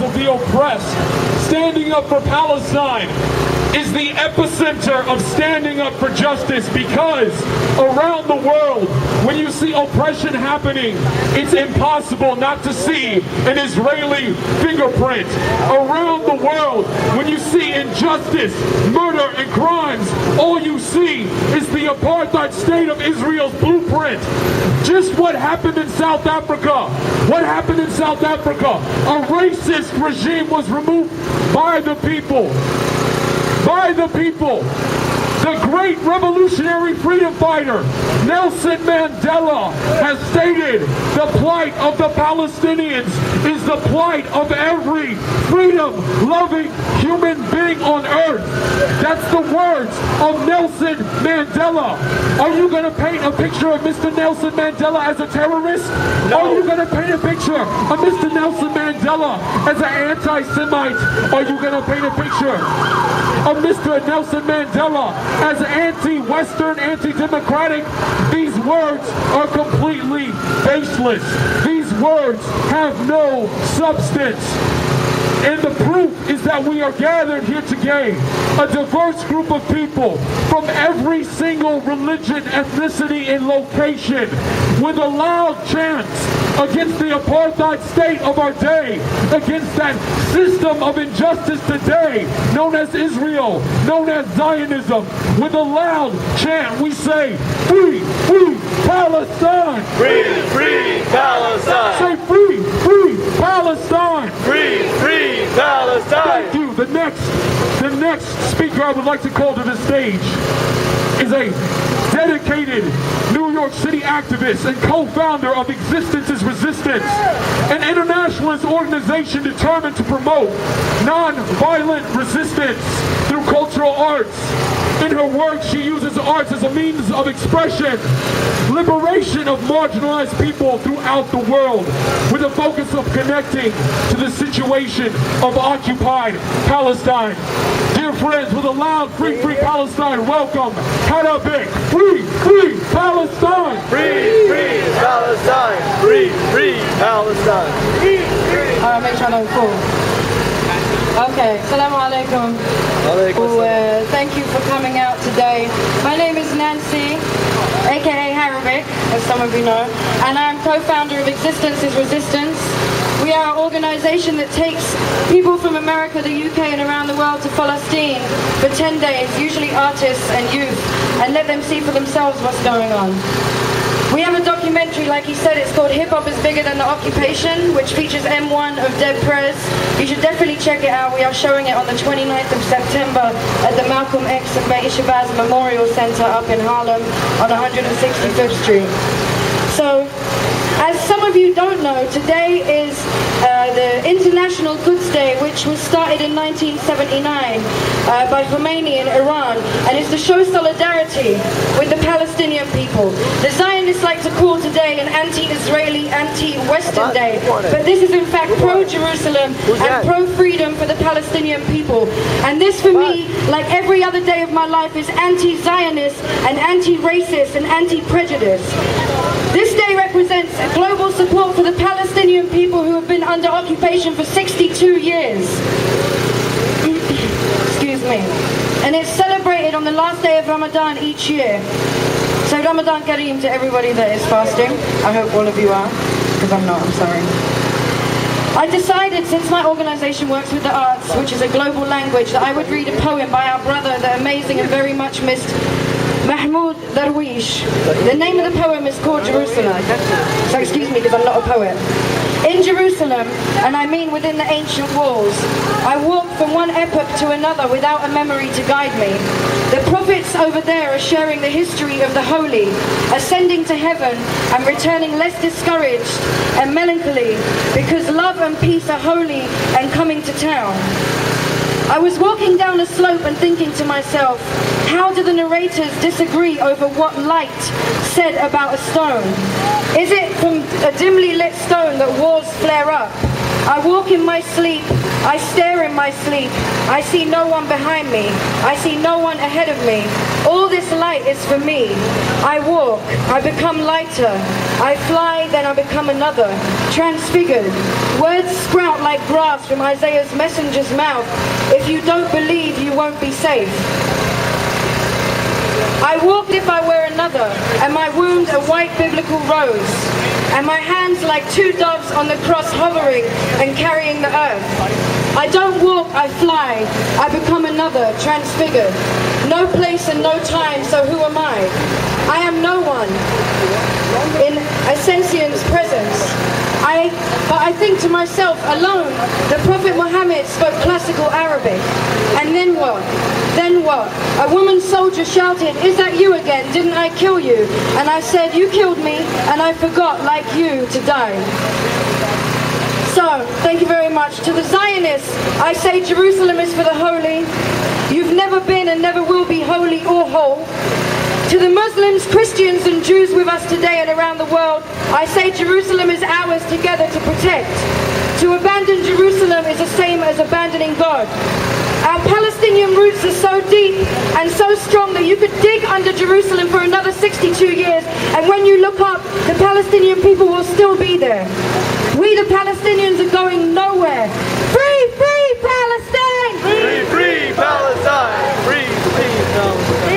cause of the oppressed. Standing up for Palestine is the epicenter of standing up for justice, because around the world, when you see oppression happening, it's impossible not to see an Israeli fingerprint. Around the world, when you see injustice, murder, and crimes, all you see is the apartheid state of Israel's blueprint. Just what happened in South Africa? What happened in South Africa? A racist regime was removed by the people. By the people. The great revolutionary freedom fighter Nelson Mandela has stated the plight of the Palestinians is the plight of every freedom-loving human being on earth. That's the words of Nelson Mandela. Are you going to paint a picture of Mr. Nelson Mandela as a terrorist? No. Are you going to paint a picture of Mr. Nelson Mandela as an anti-Semite? Are you going to paint a picture of Mr. Nelson Mandela as anti-Western, anti-democratic? These words are completely baseless. These words have no substance. And the proof is that we are gathered here today, a diverse group of people from every single religion, ethnicity, and location, with a loud chant against the apartheid state of our day, against that system of injustice today, known as Israel, known as Zionism. With a loud chant, we say, free, free Palestine! Free, free Palestine! Say free, free Palestine! Free, free Palestine! Thank you. The next speaker I would like to call to the stage is a dedicated New York City activist and co-founder of Existence is Resistance, an internationalist organization determined to promote non-violent resistance through cultural arts. In her work, she uses arts as a means of expression, liberation of marginalized people throughout the world, with a focus of connecting to the situation of occupied Palestine. Dear friends, with a loud free, free Palestine, welcome Harrabic. Free, free Palestine! Free, free Palestine! Free, free Palestine! Free, free! Make sure I'm cool. Okay, Assalamu alaikum. Thank you for coming out today. My name is Nancy, aka Harrabic, as some of you know, and I'm co-founder of Existence is Resistance. We are an organization that takes people from America, the UK, and around the world to Palestine for 10 days, usually artists and youth, and let them see for themselves what's going on. We have a documentary, like he said, it's called Hip Hop is Bigger Than the Occupation, which features M1 of Dead Prez. You should definitely check it out. We are showing it on the 29th of September at the Malcolm X and Betty Shabazz Memorial Center up in Harlem on 165th Street. So, as some of you don't know, today is the International Quds Day, which was started in 1979 by Khomeini in Iran, and is to show solidarity with the Palestinian people. The Zionists like to call today an anti-Israeli, anti-Western day, but this is in fact pro-Jerusalem and pro-freedom for the Palestinian people. And this for me, like every other day of my life, is anti-Zionist and anti-racist and anti-prejudice. This day represents a global support for the Palestinian people who have been under occupation for 62 years. Excuse me. And it's celebrated on the last day of Ramadan each year. So Ramadan Kareem to everybody that is fasting. I hope all of you are, because I'm not, I'm sorry. I decided, since my organization works with the arts, which is a global language, that I would read a poem by our brother, the amazing and very much missed Mahmoud Darwish. The name of the poem is called Jerusalem. So excuse me because I'm not a poet. In Jerusalem, and I mean within the ancient walls, I walked from one epoch to another without a memory to guide me. The prophets over there are sharing the history of the holy, ascending to heaven and returning less discouraged and melancholy because love and peace are holy and coming to town. I was walking down a slope and thinking to myself, how do the narrators disagree over what light said about a stone? Is it from a dimly lit stone that wars flare up? I walk in my sleep I stare in my sleep. I see no one behind me. I see no one ahead of me. All this light is for me. I walk, I become lighter. I fly, then I become another, transfigured. Words sprout like grass from Isaiah's messenger's mouth. If you don't believe, you won't be safe. I walked if I were another, and my wound a white biblical rose, and my hands like two doves on the cross hovering and carrying the earth. I don't walk, I fly, I become another, transfigured. No place and no time, so who am I? I am no one in Ascension's presence. But I think to myself, alone, the Prophet Muhammad spoke classical Arabic. And then what? Then what? A woman soldier shouted, "Is that you again? Didn't I kill you?" And I said, "You killed me, and I forgot, like you, to die." So, thank you very much. To the Zionists, I say Jerusalem is for the holy. You've never been and never will be holy or whole. To the Muslims, Christians and Jews with us today and around the world, I say Jerusalem is ours together to protect. To abandon Jerusalem is the same as abandoning God. Our Palestinian roots are so deep and so strong that you could dig under Jerusalem for another 62 years, and when you look up, the Palestinian people will still be there. We the Palestinians are going